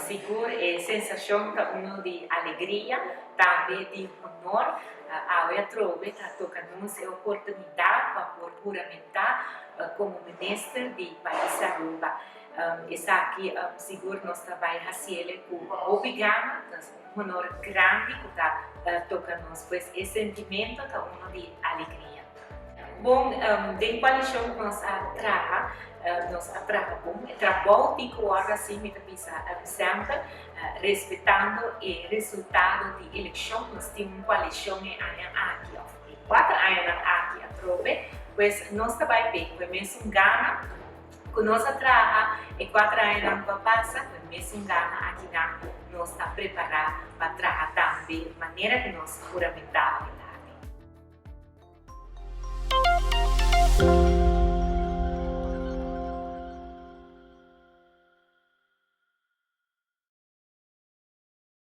seguro é sensação para uno de alegria, também de honor. A trove está tocando-nos a oportunidade para juramentar como ministro de país Aruba. Está aqui seguro nós vai fazer com obrigado, um honor grande que está tocando-nos, pois é sentimento que uno de alegria. Bom, de coalição nós trabalho 5 horas assim, me sempre respeitando o resultado de eleição. Nós temos uma coalição aqui, 4 anos aqui a Trove, pois nós também bem, mesmo Gana, que nós trabalhamos e 4 anos para passar, mesmo Gana aqui nós está preparado para trabalhar também de maneira que nós juramentamos.